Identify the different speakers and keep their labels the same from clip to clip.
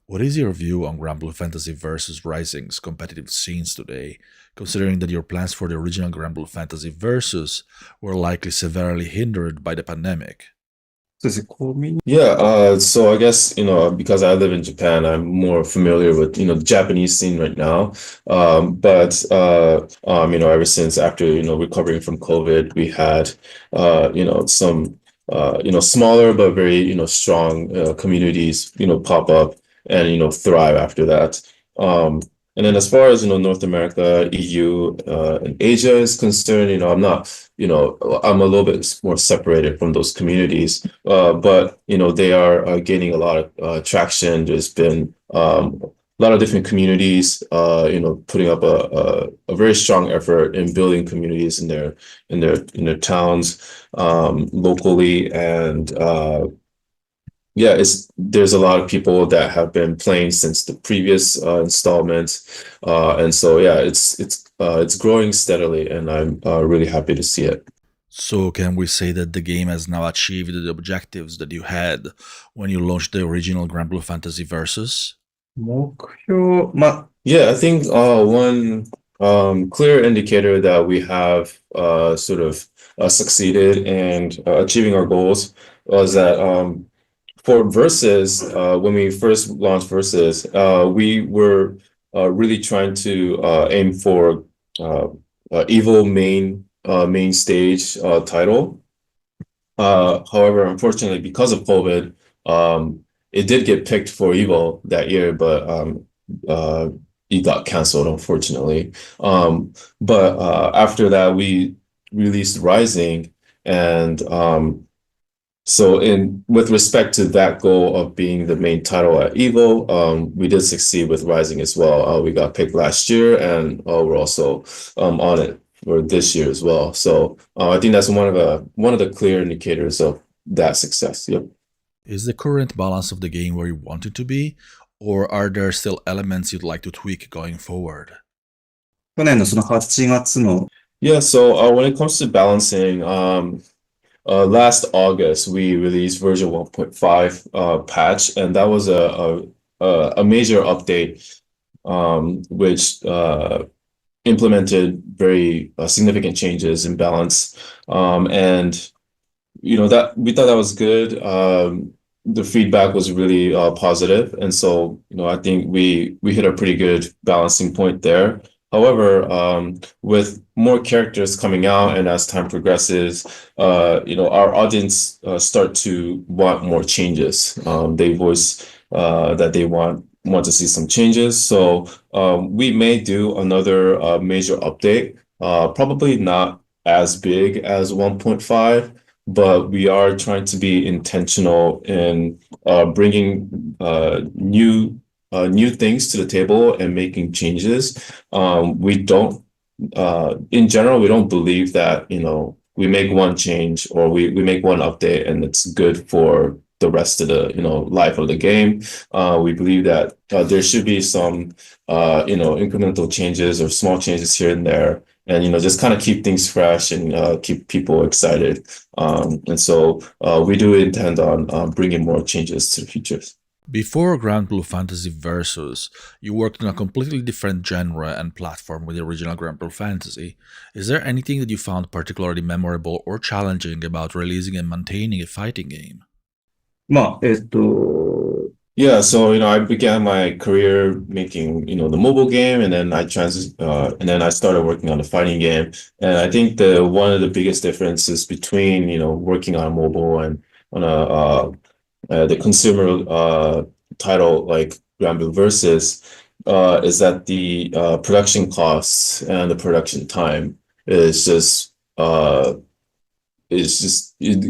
Speaker 1: What is your view on Granblue Fantasy Versus Rising's competitive scenes today, considering that your plans for the original Granblue Fantasy Versus were likely severely hindered by the pandemic?
Speaker 2: Yeah, so I guess, because I live in Japan, I'm more familiar with, the Japanese scene right now. Ever since after, recovering from COVID, we had, some, smaller but very, strong communities, pop up and, thrive after that. Um, and then as far as, North America, EU, and Asia is concerned, I'm a little bit more separated from those communities. But they are gaining a lot of traction. There's been a lot of different communities, putting up a very strong effort in building communities in their towns, locally, and yeah, there's a lot of people that have been playing since the previous installment, and so yeah, it's growing steadily, and I'm really happy to see it.
Speaker 1: So, can we say that the game has now achieved the objectives that you had when you launched the original Granblue Fantasy Versus?
Speaker 2: Yeah, I think one clear indicator that we have sort of succeeded in achieving our goals was that for Versus, when we first launched Versus, we were really trying to aim for Evo main stage title. However, unfortunately, because of COVID, it did get picked for Evo that year, but uh, it got canceled, unfortunately. But after that, we released Rising, and so in with respect to that goal of being the main title at Evo, we did succeed with Rising as well. We got picked last year, and we're also on it for this year as well. So I think that's one of the clear indicators of that success. Yep.
Speaker 1: Is the current balance of the game where you want it to be, or are there still elements you'd like to tweak going forward?
Speaker 2: Yeah. So when it comes to balancing, last August we released version 1.5 patch, and that was a major update, which implemented very significant changes in balance. And that we thought that was good. The feedback was really positive, and so I think we hit a pretty good balancing point there. However, with more characters coming out and as time progresses, our audience start to want more changes. They voice that they want to see some changes. So we may do another major update, probably not as big as 1.5, but we are trying to be intentional in bringing new things to the table and making changes. We don't, in general, we don't believe that, we make one change or we make one update and it's good for the rest of the, life of the game. We believe that there should be some, incremental changes or small changes here and there, and just kind of keep things fresh and keep people excited. And so we do intend on bringing more changes to the futures.
Speaker 1: Before Granblue Fantasy Versus, you worked on a completely different genre and platform with the original Granblue Fantasy. Is there anything that you found particularly memorable or challenging about releasing and maintaining a fighting game?
Speaker 2: Yeah, so I began my career making the mobile game, and then and then I started working on the fighting game. And I think the one of the biggest differences between working on mobile and on the consumer title like Granblue Versus is that the production costs and the production time is just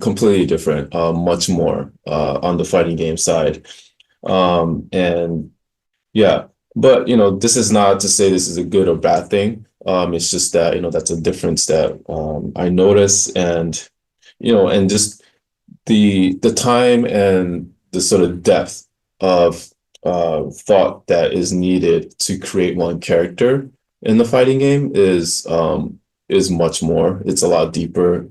Speaker 2: completely different, much more on the fighting game side. And yeah, but this is not to say this is a good or bad thing. It's just that that's a difference that I notice, and just the time and the sort of depth of thought that is needed to create one character in the fighting game is much more. It's a lot deeper,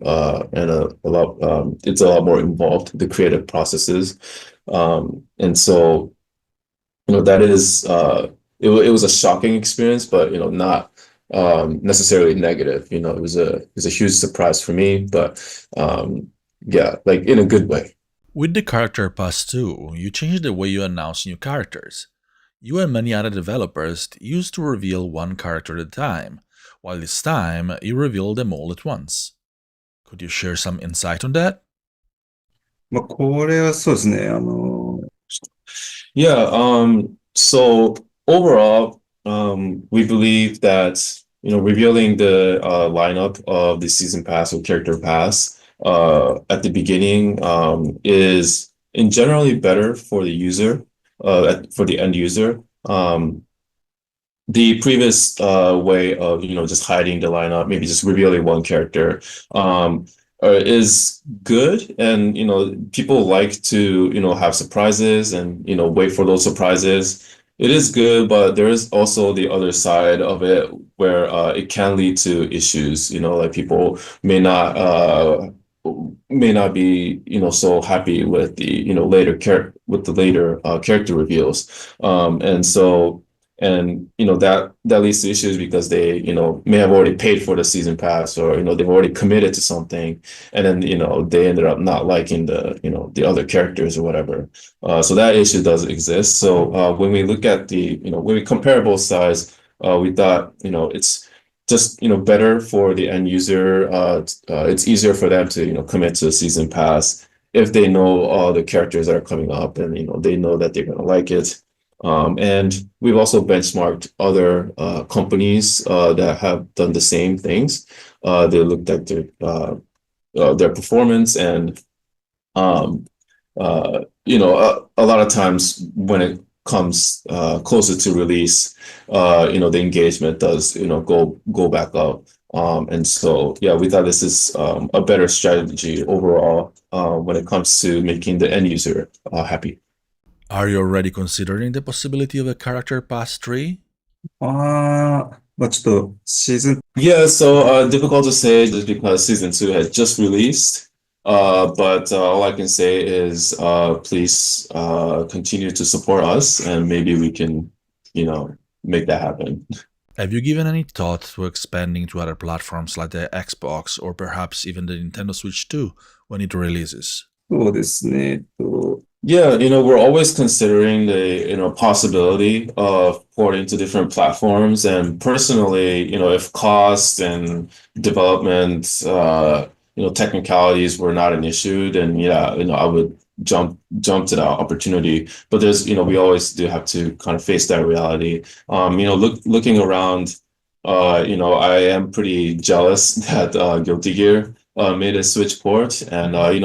Speaker 2: and a lot it's a lot more involved, the creative processes. And so that is it was a shocking experience, but not necessarily negative. It was a huge surprise for me, but yeah, like in a good way.
Speaker 1: With the Character Pass 2, you changed the way you announce new characters. You and many other developers used to reveal one character at a time, while this time you reveal them all at once. Could you share some insight on that?
Speaker 3: まあ、これはそうですね。
Speaker 2: Yeah, so overall, we believe that, revealing the lineup of the season pass or character pass at the beginning is in generally better for the user, for the end user. The previous way of just hiding the lineup, maybe just revealing one character, is good, and people like to have surprises and wait for those surprises. It is good, but there is also the other side of it where it can lead to issues. Like people may not be so happy with the later character reveals, and that leads to issues because they may have already paid for the season pass, or they've already committed to something, and then they ended up not liking the other characters or whatever. So that issue does exist. So when we look at when we compare both sides, we thought it's just better for the end user. It's easier for them to commit to a season pass if they know all the characters that are coming up, and they know that they're going to like it. And we've also benchmarked other companies that have done the same things. They looked at their performance, and a lot of times when it comes closer to release, the engagement does go back up. And so yeah, we thought this is a better strategy overall when it comes to making the end user happy.
Speaker 1: Are you already considering the possibility of a Character Pass 3?
Speaker 3: まあ、ちょっとシーズン
Speaker 2: Yeah, so difficult to say just because season two had just released. But all I can say is please continue to support us, and maybe we can, make that happen.
Speaker 1: Have you given any thought to expanding to other platforms like the Xbox or perhaps even the Nintendo Switch 2 when it releases?
Speaker 3: そうですね。
Speaker 2: Yeah, we're always considering the, possibility of porting to different platforms. And personally, if cost and development, technicalities were not an issue, then yeah, I would jump to that opportunity. But there's, we always do have to kind of face that reality. Looking around, I am pretty jealous that Guilty Gear made a Switch port, and we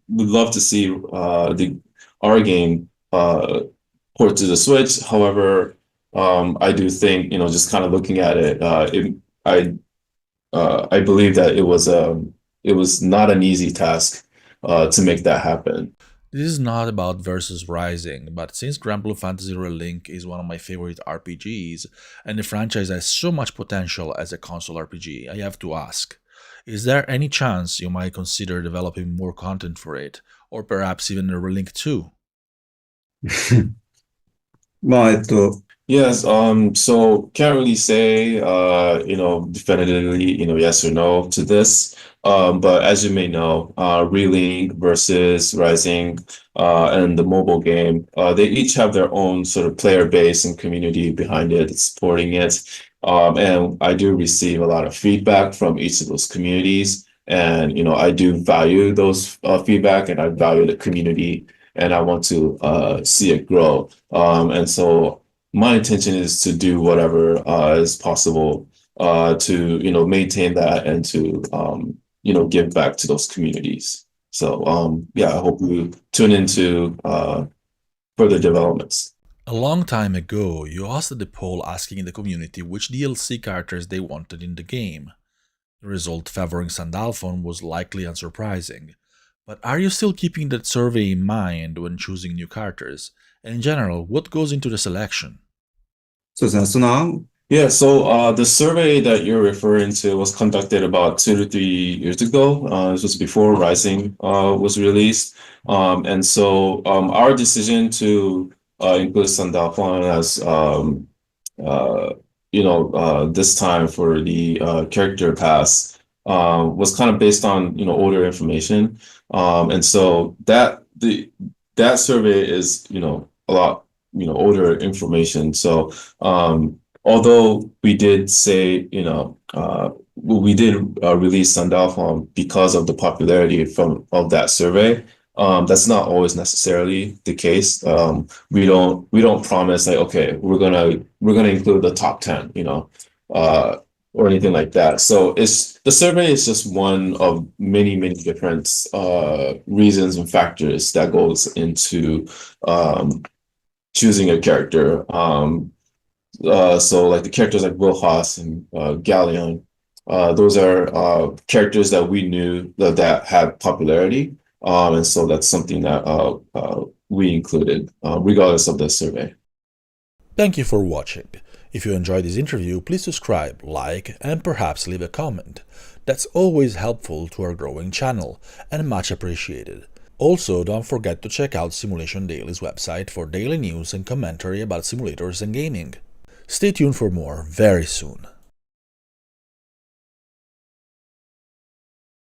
Speaker 2: would love to see the our game port to the Switch. However, I do think just kind of looking at it, I believe that it was not an easy task to make that happen.
Speaker 1: This is not about Versus Rising, but since Granblue Fantasy Relink is one of my favorite RPGs, and the franchise has so much potential as a console RPG, I have to ask, is there any chance you might consider developing more content for it, or perhaps even a Relink 2?
Speaker 3: まあ、
Speaker 2: Yes, so can't really say, definitively, yes or no to this. But as you may know, Relink versus Rising, and the mobile game, they each have their own sort of player base and community behind it, supporting it. And I do receive a lot of feedback from each of those communities. And, I do value those feedback, and I value the community, and I want to see it grow. And so my intention is to do whatever is possible to maintain that, and to give back to those communities. So yeah, I hope you tune into further developments.
Speaker 1: A long time ago, you hosted a poll asking the community which DLC characters they wanted in the game. The result favoring Sandalphon was likely unsurprising. But are you still keeping that survey in mind when choosing new characters? And in general, what goes into the selection?
Speaker 3: そうですね。その案
Speaker 2: Yeah, so the survey that you're referring to was conducted about 2 to 3 years ago. This was before Rising was released. And so our decision to included Sandalphon as this time for the character pass was kind of based on older information, and so that survey is a lot older information. So although we did say we did release Sandalphon because of the popularity of that survey. That's not always necessarily the case. We don't promise like, okay, we're gonna include the top 10, or anything like that. So the survey is just one of many different reasons and factors that goes into choosing a character. So like the characters like Rojas and Galleon, those are characters that we knew that had popularity. And so that's something that we included, regardless of the survey.
Speaker 1: Thank you for watching. If you enjoyed this interview, please subscribe, like, and perhaps leave a comment. That's always helpful to our growing channel, and much appreciated. Also, don't forget to check out Simulation Daily's website for daily news and commentary about simulators and gaming. Stay tuned for more very soon.